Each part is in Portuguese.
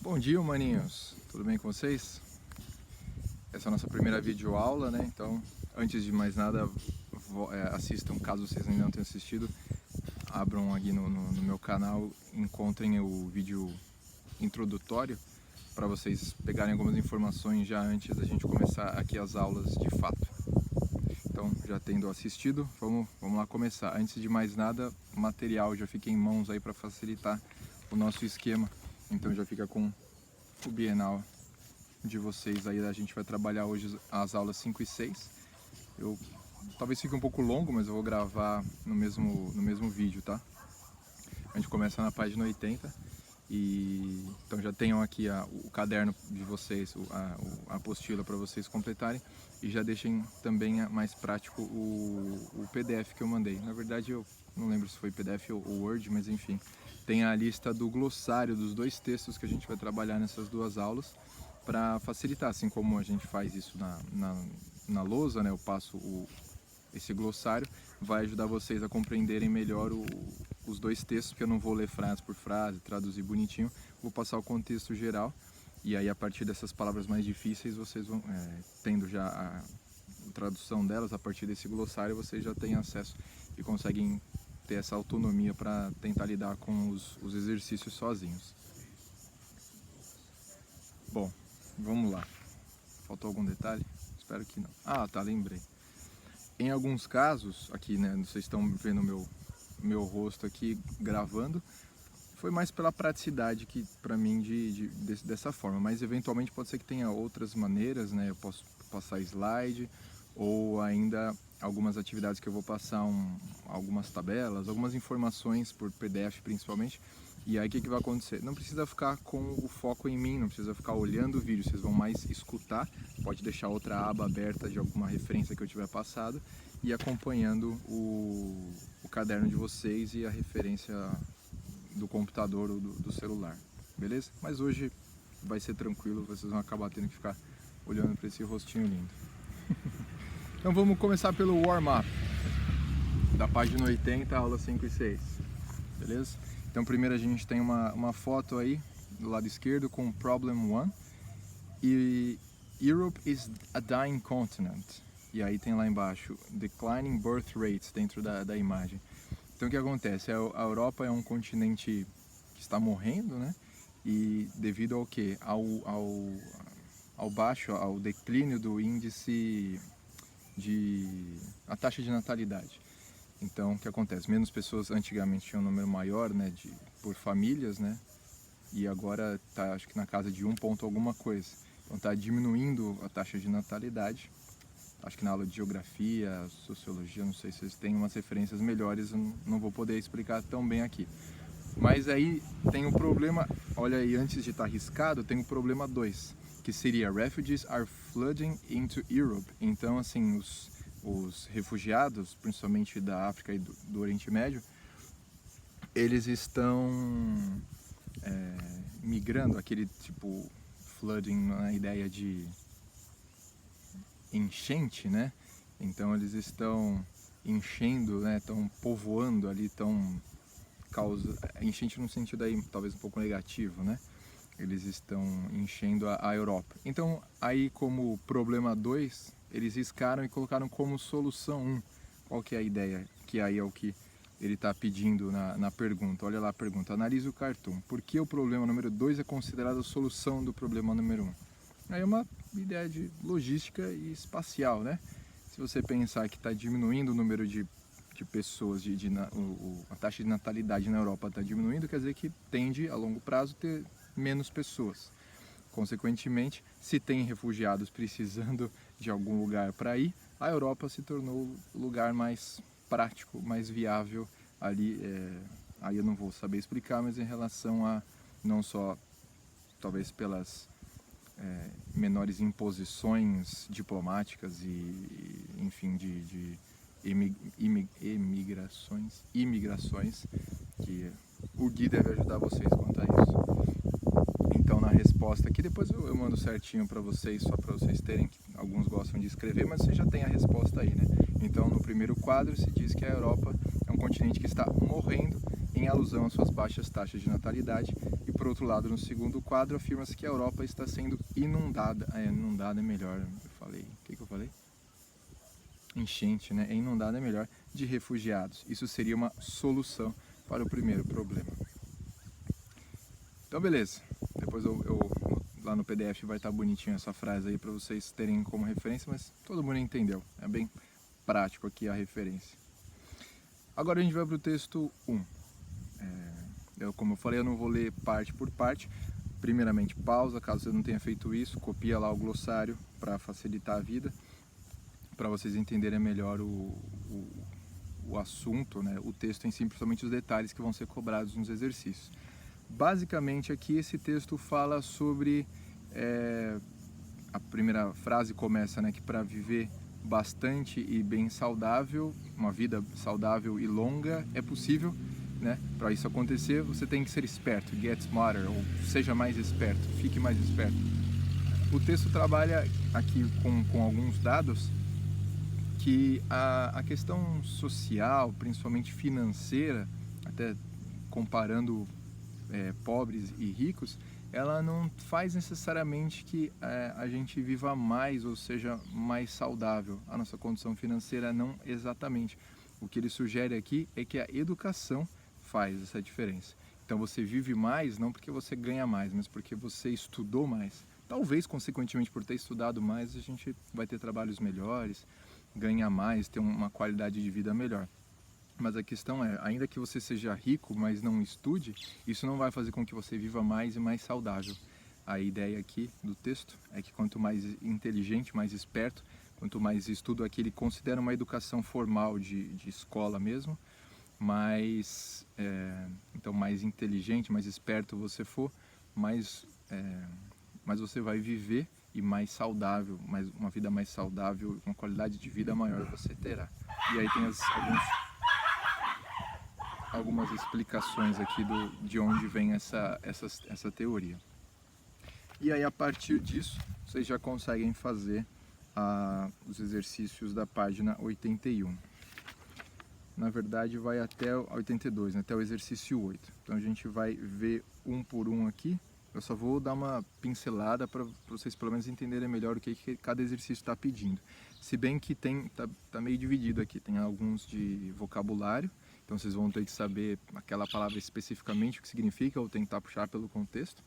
Bom dia, maninhos! Tudo bem com vocês? Essa é a nossa primeira videoaula, né? Então, antes de mais nada, assistam, caso vocês ainda não tenham assistido, abram aqui no meu canal, encontrem o vídeo introdutório para vocês pegarem algumas informações já antes da gente começar aqui as aulas de fato. Então, já tendo assistido, vamos lá começar. Antes de mais nada, o material já fica em mãos aí para facilitar o nosso esquema. Então já fica com o Bienal de vocês aí. A gente vai trabalhar hoje as aulas 5 e 6. Talvez fique um pouco longo, mas eu vou gravar no mesmo vídeo, tá? A gente começa na página 80. Então já tenham aqui o caderno de vocês, a apostila para vocês completarem, e já deixem também mais prático o PDF que eu mandei. Na verdade eu não lembro se foi PDF ou Word, mas enfim, tem a lista do glossário dos dois textos que a gente vai trabalhar nessas duas aulas, para facilitar, assim como a gente faz isso na lousa, né? Eu passo esse glossário, vai ajudar vocês a compreenderem melhor os dois textos, porque eu não vou ler frase por frase, traduzir bonitinho, vou passar o contexto geral, e aí a partir dessas palavras mais difíceis, vocês vão, tendo já a tradução delas, a partir desse glossário, vocês já têm acesso e conseguem ter essa autonomia para tentar lidar com os exercícios sozinhos. Bom, vamos lá. Faltou algum detalhe? Espero que não. Ah, tá, lembrei. Em alguns casos, aqui, né, vocês estão vendo meu rosto aqui gravando, foi mais pela praticidade que para mim dessa forma, mas eventualmente pode ser que tenha outras maneiras, né? Eu posso passar slide, ou ainda algumas atividades que eu vou passar algumas tabelas, algumas informações por PDF principalmente. E aí o que vai acontecer? Não precisa ficar com o foco em mim, não precisa ficar olhando o vídeo, vocês vão mais escutar, pode deixar outra aba aberta de alguma referência que eu tiver passado e acompanhando o caderno de vocês e a referência do computador ou do celular, beleza? Mas hoje vai ser tranquilo, vocês vão acabar tendo que ficar olhando para esse rostinho lindo. Então vamos começar pelo warm-up da página 80, aula 5 e 6, beleza? Então primeiro a gente tem uma foto aí do lado esquerdo com Problem 1 e Europe is a dying continent, e aí tem lá embaixo Declining birth rates dentro da imagem. Então o que acontece? A Europa é um continente que está morrendo, né? E devido ao quê? Ao declínio do índice a taxa de natalidade. Então o que acontece? Menos pessoas, antigamente tinha um número maior, né, por famílias, né? E agora está, acho que na casa de 1 ponto alguma coisa. Então está diminuindo a taxa de natalidade. Acho que na aula de geografia, sociologia, não sei se vocês têm umas referências melhores, eu não vou poder explicar tão bem aqui. Mas aí tem o problema, olha aí, antes de estar arriscado, tem o problema 2, que seria Refugees are flooding into Europe. Então, assim, os refugiados, principalmente da África e do Oriente Médio, eles estão migrando, aquele tipo flooding na ideia de enchente, né? Então eles estão enchendo, né? Estão povoando ali, enchente no sentido aí talvez um pouco negativo, né? Eles estão enchendo a Europa. Então aí, como problema 2, eles riscaram e colocaram como solução 1. Qual que é a ideia? Que aí é o que ele está pedindo na pergunta. Olha lá a pergunta, analise o cartoon. Por que o problema número 2 é considerado a solução do problema número 1? Aí é uma ideia de logística e espacial, né? Se você pensar que está diminuindo o número de pessoas, a taxa de natalidade na Europa está diminuindo, quer dizer que tende a longo prazo ter menos pessoas. Consequentemente, se tem refugiados precisando de algum lugar para ir, a Europa se tornou o lugar mais prático, mais viável ali. Aí eu não vou saber explicar, mas em relação a não só talvez pelas menores imposições diplomáticas e enfim de imigrações, que o Gui deve ajudar vocês quanto a isso. Então na resposta aqui, depois eu mando certinho para vocês, só para vocês terem, que alguns gostam de escrever, mas você já tem a resposta aí, né? Então no primeiro quadro se diz que a Europa é um continente que está morrendo em alusão às suas baixas taxas de natalidade. E por outro lado, no segundo quadro, afirma-se que a Europa está sendo inundada. Inundada é melhor, eu falei. O que eu falei? Enchente, né? Inundada é melhor, de refugiados. Isso seria uma solução para o primeiro problema. Então, beleza. Depois lá no PDF vai estar bonitinho essa frase aí para vocês terem como referência, mas todo mundo entendeu. É bem prático aqui a referência. Agora a gente vai para o texto 1. Como eu falei, eu não vou ler parte por parte. Primeiramente, pausa, caso você não tenha feito isso, copia lá o glossário para facilitar a vida, para vocês entenderem melhor o assunto, né? O texto em si, principalmente os detalhes que vão ser cobrados nos exercícios. Basicamente aqui esse texto fala sobre, a primeira frase começa, né, que para viver bastante e bem saudável, uma vida saudável e longa é possível, né? Para isso acontecer você tem que ser esperto, get smarter, ou seja mais esperto, fique mais esperto. O texto trabalha aqui com alguns dados que a questão social, principalmente financeira, até comparando pobres e ricos, ela não faz necessariamente que a gente viva mais ou seja mais saudável. A nossa condição financeira não exatamente. O que ele sugere aqui é que a educação faz essa diferença. Então você vive mais não porque você ganha mais, mas porque você estudou mais. Talvez, consequentemente, por ter estudado mais, a gente vai ter trabalhos melhores, ganhar mais, ter uma qualidade de vida melhor. Mas a questão é, ainda que você seja rico, mas não estude, isso não vai fazer com que você viva mais e mais saudável. A ideia aqui do texto é que quanto mais inteligente, mais esperto, quanto mais estudo aqui, ele considera uma educação formal de escola mesmo, então mais inteligente, mais esperto você for, mais você vai viver e mais saudável, uma vida mais saudável, uma qualidade de vida maior você terá. E aí tem algumas explicações aqui de onde vem essa teoria. E aí a partir disso, vocês já conseguem fazer os exercícios da página 81. Na verdade vai até o 82, né, até o exercício 8. Então a gente vai ver um por um aqui. Eu só vou dar uma pincelada para vocês pelo menos entenderem melhor o que cada exercício está pedindo. Se bem que tá meio dividido aqui, tem alguns de vocabulário, então vocês vão ter que saber aquela palavra especificamente o que significa ou tentar puxar pelo contexto.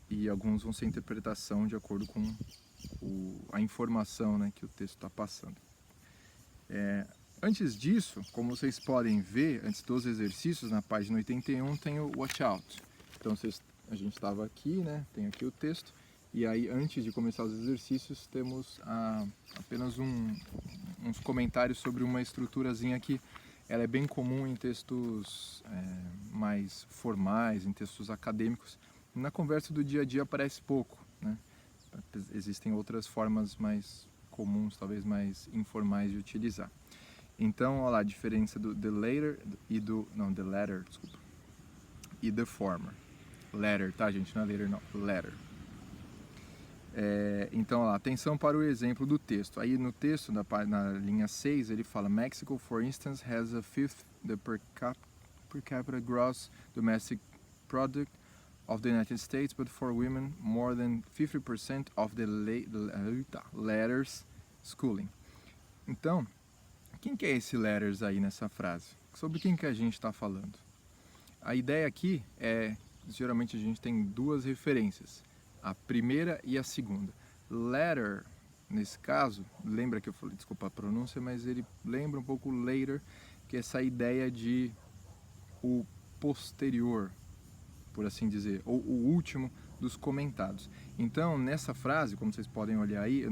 E alguns vão ser interpretação de acordo com a informação, né, que o texto está passando. Antes disso, como vocês podem ver, antes dos exercícios, na página 81 tem o watch out. Então a gente estava aqui, né, tem aqui o texto, e aí antes de começar os exercícios temos apenas uns comentários sobre uma estruturazinha que ela é bem comum em textos mais formais, em textos acadêmicos. Na conversa do dia a dia aparece pouco, né? Existem outras formas mais comuns, talvez mais informais de utilizar. Então, olha lá, a diferença do the later e the latter, desculpa, e the former. Latter, tá, gente? Não é later, não, latter. Então, olha lá, atenção para o exemplo do texto. Aí no texto, na linha 6, ele fala: Mexico, for instance, has a fifth the per capita gross domestic product of the United States, but for women, more than 50% of the letters schooling. Então, quem que é esse letters aí nessa frase? Sobre quem que a gente está falando? A ideia aqui geralmente a gente tem duas referências, a primeira e a segunda. Letter, nesse caso, lembra que eu falei, desculpa a pronúncia, mas ele lembra um pouco later, que é essa ideia de o posterior, por assim dizer, ou o último dos comentados. Então, nessa frase, como vocês podem olhar aí,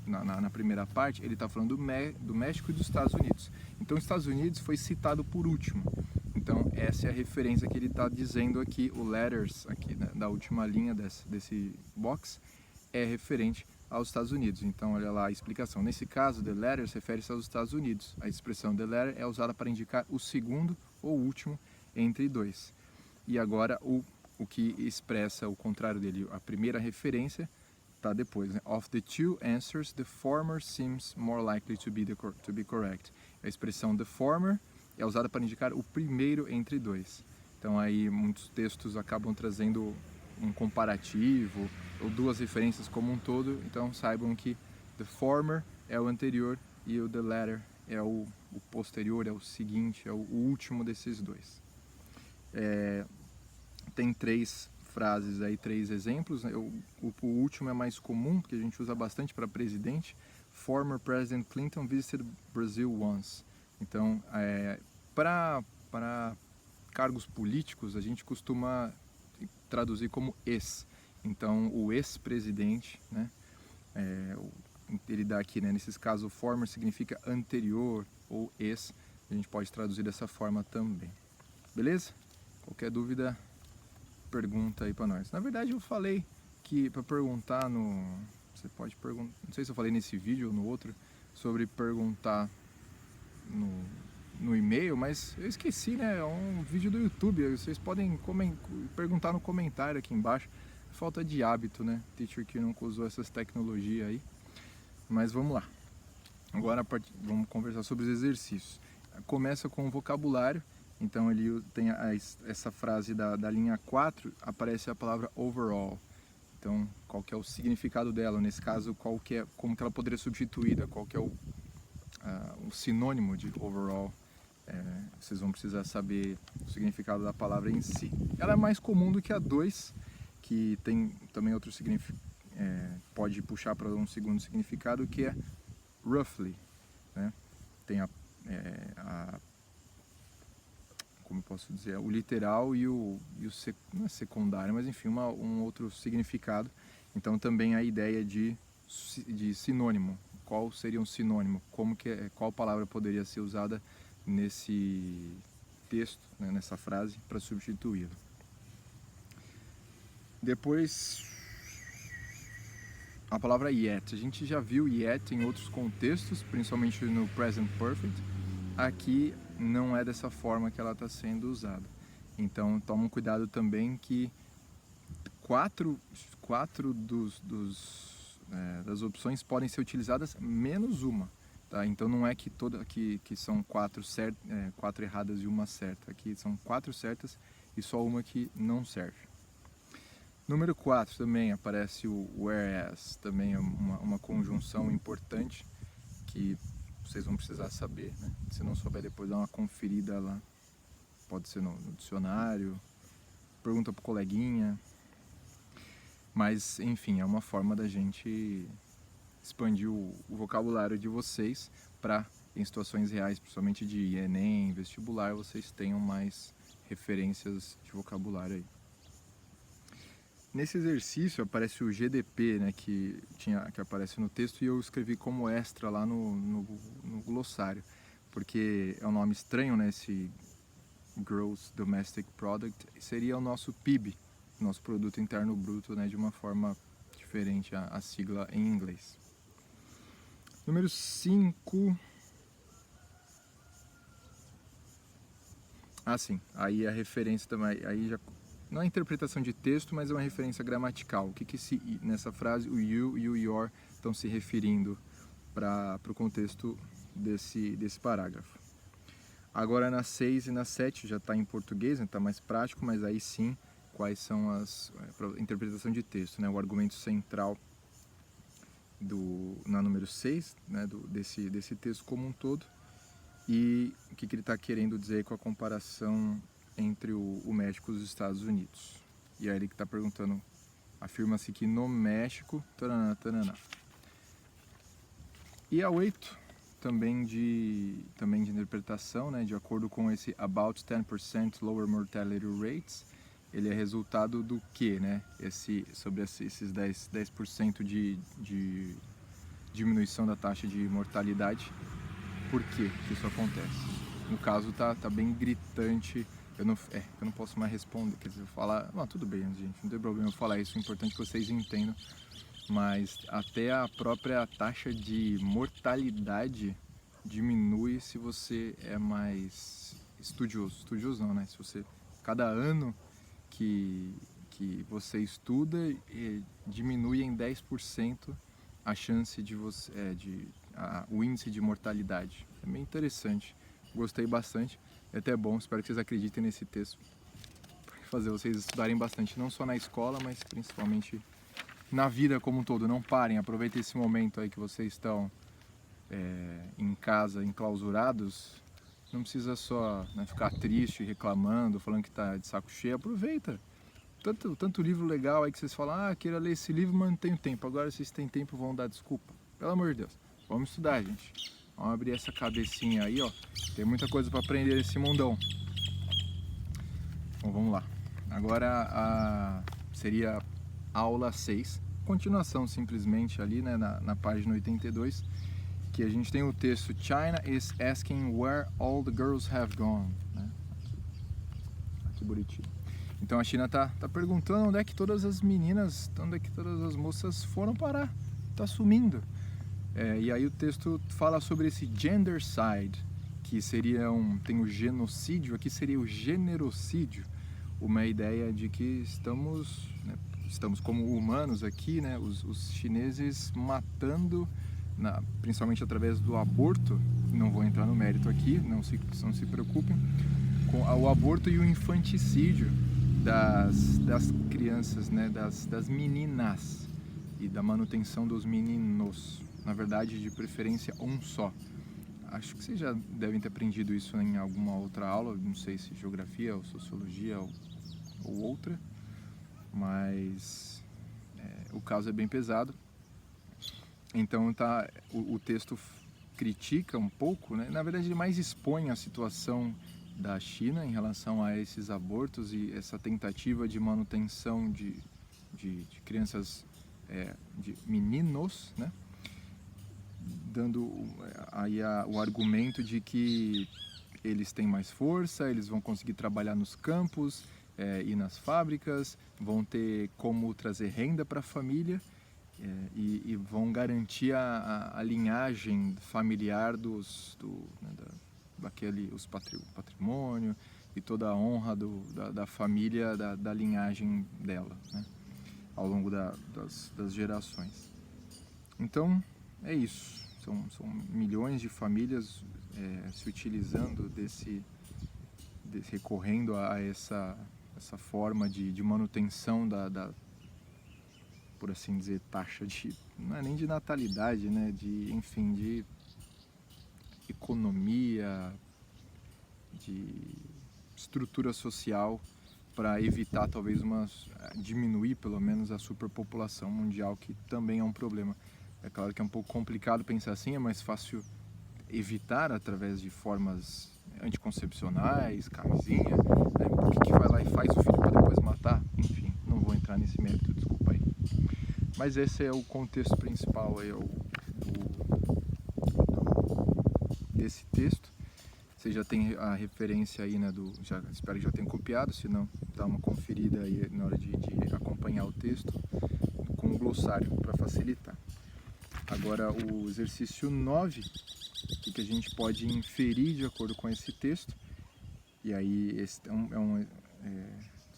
na primeira parte, ele está falando do México e dos Estados Unidos. Então, os Estados Unidos foi citado por último. Então, essa é a referência que ele está dizendo aqui, o letters, aqui, né, da última linha desse box, é referente aos Estados Unidos. Então, olha lá a explicação. Nesse caso, the letters refere-se aos Estados Unidos. A expressão the letter é usada para indicar o segundo ou último entre dois. E agora o que expressa o contrário dele, a primeira referência está depois, né? Of the two answers, the former seems more likely to be correct. A expressão the former é usada para indicar o primeiro entre dois. Então aí muitos textos acabam trazendo um comparativo ou duas referências como um todo, então saibam que the former é o anterior e o the latter é o posterior, é o seguinte, é o último desses dois. Tem três frases aí, três exemplos, né? O último é mais comum, porque a gente usa bastante para presidente. Former President Clinton visited Brazil once. Então, para cargos políticos, a gente costuma traduzir como ex. Então, o ex-presidente, né? Ele dá aqui, né? Nesses casos, former significa anterior ou ex. A gente pode traduzir dessa forma também. Beleza? Qualquer dúvida, pergunta aí para nós. Na verdade, eu falei que para perguntar você pode perguntar, não sei se eu falei nesse vídeo ou no outro, sobre perguntar no e-mail, mas eu esqueci, né? É um vídeo do YouTube, vocês podem perguntar no comentário aqui embaixo. Falta de hábito, né? Teacher que nunca usou essas tecnologias aí. Mas vamos lá. Agora vamos conversar sobre os exercícios. Começa com o vocabulário. Então ele tem essa frase da linha 4, aparece a palavra overall. Então, qual que é o significado dela? Nesse caso, como que ela poderia ser substituída? Qual que é o sinônimo de overall? Vocês vão precisar saber o significado da palavra em si. Ela é mais comum do que a 2, que tem também outro significado, pode puxar para um segundo significado, que é roughly, né? Tem como eu posso dizer, o literal e o não é secundário, mas enfim, um outro significado. Então também a ideia de sinônimo. Qual seria um sinônimo? Qual palavra poderia ser usada nesse texto, né, nessa frase, para substituí-lo? Depois, a palavra yet. A gente já viu yet em outros contextos, principalmente no present perfect. Aqui não é dessa forma que ela está sendo usada. Então, toma cuidado também que quatro das opções podem ser utilizadas menos uma. Tá? Então, não é que são quatro erradas e uma certa. Aqui são 4 certas e só uma que não serve. Número 4 também aparece o whereas, também é uma conjunção importante que vocês vão precisar saber, né? Se não souber, depois dá uma conferida lá. Pode ser no dicionário, pergunta pro coleguinha. Mas, enfim, é uma forma da gente expandir o vocabulário de vocês para, em situações reais, principalmente de Enem, vestibular, vocês tenham mais referências de vocabulário aí. Nesse exercício aparece o GDP, né, que aparece no texto, e eu escrevi como extra lá no glossário, porque é um nome estranho, né, esse Gross Domestic Product, seria o nosso PIB, nosso Produto Interno Bruto, né, de uma forma diferente a sigla em inglês. Número 5. Sim, aí a referência também, aí já não é interpretação de texto, mas é uma referência gramatical. O que nessa frase o you e o your estão se referindo para o contexto desse parágrafo. Agora na 6 e na 7 já está em português, está mais prático, mas aí sim, quais são interpretação de texto, né? O argumento central na número 6, né, desse texto como um todo, e o que ele está querendo dizer com a comparação entre o México e os Estados Unidos. E aí ele que está perguntando, afirma-se que no México, taraná, taraná. E a 8, também de interpretação, né, de acordo com esse about 10% lower mortality rates, ele é resultado do que, né, sobre esses 10% de diminuição da taxa de mortalidade. Por que isso acontece? No caso tá bem gritante. Eu não posso mais responder, quer dizer, falar, tudo bem, gente, não tem problema eu falar isso, é importante que vocês entendam, mas até a própria taxa de mortalidade diminui se você é mais estudioso não, né, se você, cada ano que você estuda, diminui em 10% a chance de você, o índice de mortalidade. É bem interessante gostei bastante, é até bom, espero que vocês acreditem nesse texto, para fazer vocês estudarem bastante, não só na escola, mas principalmente na vida como um todo. Não parem, aproveitem esse momento aí que vocês estão em casa, enclausurados. Não precisa só, né, ficar triste, reclamando, falando que está de saco cheio. Aproveita. Tanto livro legal aí que vocês falam, queria ler esse livro, mas não tenho tempo. Agora vocês têm tempo, vão dar desculpa. Pelo amor de Deus, vamos estudar, gente. Vamos abrir essa cabecinha aí, ó. Tem muita coisa para aprender nesse mundão. Bom, vamos lá. Agora seria a aula 6. Continuação simplesmente ali, né, na página 82. Que a gente tem o texto China is asking where all the girls have gone, né? Aqui bonitinho. Então a China tá perguntando onde é que todas as meninas, onde é que todas as moças foram parar, tá sumindo. E aí o texto fala sobre esse gendercide, que seria tem o genocídio, aqui seria o generocídio, uma ideia de que estamos como humanos aqui, né, os chineses matando, principalmente através do aborto. Não vou entrar no mérito aqui, não se preocupem, com o aborto e o infanticídio das crianças, né, das meninas, e da manutenção dos meninos, na verdade, de preferência um só. Acho que vocês já devem ter aprendido isso em alguma outra aula, não sei se geografia ou sociologia ou outra, mas o caso é bem pesado. Então o texto critica um pouco, né? Na verdade ele mais expõe a situação da China em relação a esses abortos e essa tentativa de manutenção de crianças, de meninos, né? Dando aí o argumento de que eles têm mais força, eles vão conseguir trabalhar nos campos e nas fábricas, vão ter como trazer renda para a família, e vão garantir a linhagem familiar os patrimônio e toda a honra da família, da linhagem dela, né, ao longo das gerações. Então é isso, são milhões de famílias se utilizando recorrendo a essa forma de manutenção por assim dizer, taxa não é nem de natalidade, né, enfim, de economia, de estrutura social, para evitar talvez diminuir pelo menos a superpopulação mundial, que também é um problema. É claro que é um pouco complicado pensar assim, é mais fácil evitar através de formas anticoncepcionais, camisinha, né? Por que vai lá e faz o filho para depois matar? Enfim, não vou entrar nesse mérito, desculpa aí. Mas esse é o contexto principal aí, desse texto. Você já tem a referência aí, né, espero que já tenha copiado, se não, dá uma conferida aí na hora de acompanhar o texto com o glossário para facilitar. Agora o exercício 9, o que a gente pode inferir de acordo com esse texto, e aí esse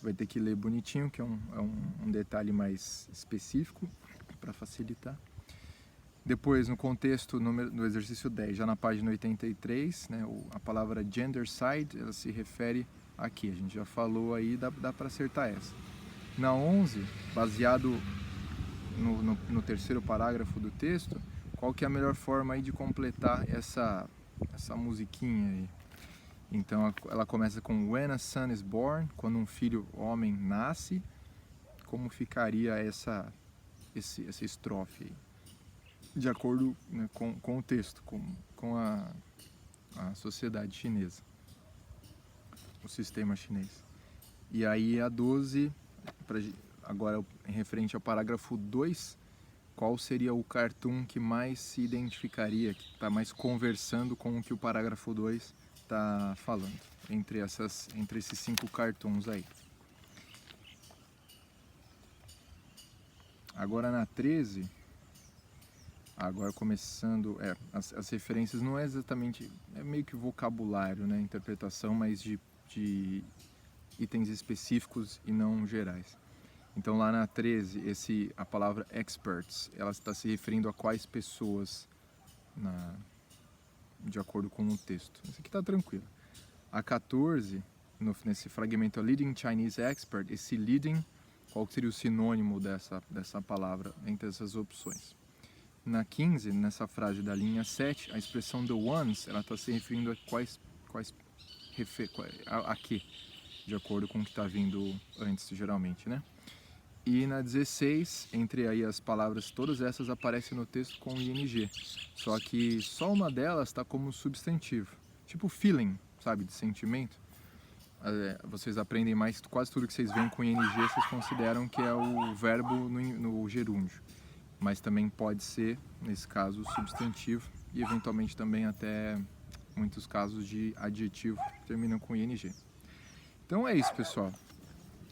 vai ter que ler bonitinho, que é um detalhe mais específico para facilitar. Depois, no contexto no exercício 10, já na página 83, né, a palavra gendercide, ela se refere aqui, a gente já falou aí, dá para acertar essa. Na 11, baseado no terceiro parágrafo do texto, qual que é a melhor forma aí de completar essa musiquinha aí? Então ela começa com When a son is born, quando um filho homem nasce. Como ficaria essa estrofe aí? De acordo, né, com o texto, com a sociedade chinesa, o sistema chinês. E aí a 12, agora em referente ao parágrafo 2, qual seria o cartoon que mais se identificaria, que está mais conversando com o que o parágrafo 2 está falando, entre esses 5 cartoons aí. Agora na 13, agora começando, as referências não é exatamente, é meio que vocabulário, né, interpretação, mas de itens específicos e não gerais. Então lá na 13, a palavra experts, ela está se referindo a quais pessoas de acordo com o texto. Esse aqui tá tranquilo. A 14, nesse fragmento, a Leading Chinese Expert, esse leading, qual seria o sinônimo dessa palavra entre essas opções? Na 15, nessa frase da linha 7, a expressão the ones, ela está se referindo a a que, de acordo com o que está vindo antes, geralmente, né? E na 16, entre aí as palavras, todas essas aparecem no texto com ing, só que só uma delas está como substantivo, tipo feeling, sabe, de sentimento. Vocês aprendem mais, quase tudo que vocês veem com ing, vocês consideram que é o verbo no gerúndio, mas também pode ser, nesse caso, substantivo e eventualmente também até muitos casos de adjetivo que terminam com ing. Então é isso, pessoal.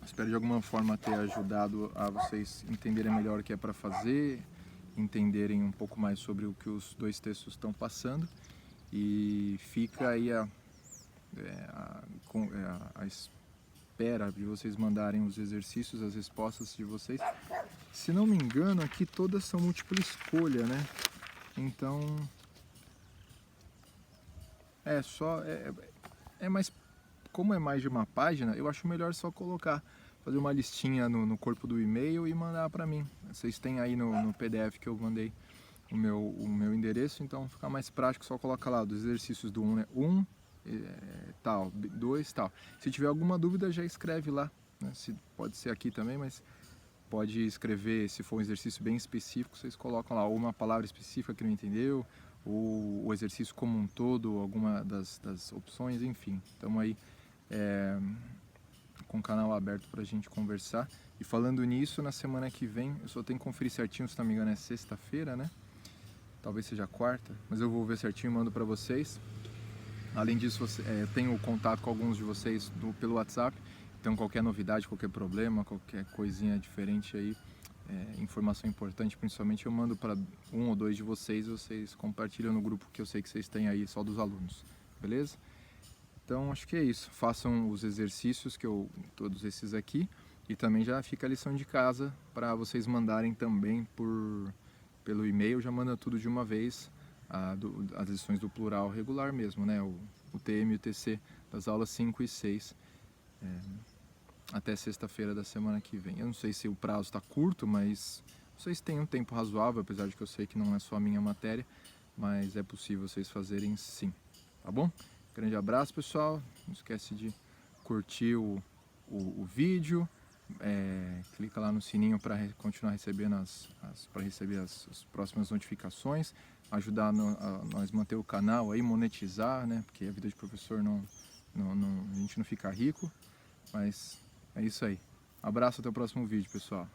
Espero de alguma forma ter ajudado a vocês entenderem melhor o que é para fazer, entenderem um pouco mais sobre o que os dois textos estão passando, e fica aí a espera de vocês mandarem os exercícios, as respostas de vocês. Se não me engano, aqui todas são múltipla escolha, né? Então mais, como é mais de uma página, eu acho melhor só fazer uma listinha no corpo do e-mail e mandar para mim. Vocês têm aí no PDF que eu mandei o meu endereço, então fica mais prático, só coloca lá dos exercícios do 1, né? 1, tal, 2, tal. Se tiver alguma dúvida, já escreve lá, né? Pode ser aqui também, mas pode escrever, se for um exercício bem específico, vocês colocam lá ou uma palavra específica que não entendeu, ou o exercício como um todo, alguma das opções, enfim. Estamos aí com o canal aberto para a gente conversar. E falando nisso, na semana que vem, eu só tenho que conferir certinho, se não me engano é sexta-feira, né? Talvez seja quarta, mas eu vou ver certinho e mando para vocês. Além disso, eu tenho contato com alguns de vocês pelo WhatsApp, então qualquer novidade, qualquer problema, qualquer coisinha diferente aí, informação importante principalmente, eu mando para um ou dois de vocês compartilham no grupo que eu sei que vocês têm aí, só dos alunos, beleza? Então acho que é isso, façam os exercícios, todos esses aqui, e também já fica a lição de casa para vocês mandarem também pelo e-mail, já manda tudo de uma vez, as lições do plural regular mesmo, né? O TM e o TC das aulas 5 e 6, até sexta-feira da semana que vem. Eu não sei se o prazo está curto, mas vocês têm um tempo razoável, apesar de que eu sei que não é só a minha matéria, mas é possível vocês fazerem sim, tá bom? Grande abraço, pessoal, não esquece de curtir o vídeo, clica lá no sininho para continuar recebendo para receber as próximas notificações, ajudar a nós manter o canal aí, monetizar, né? Porque a vida de professor a gente não fica rico, mas é isso aí. Abraço, até o próximo vídeo, pessoal.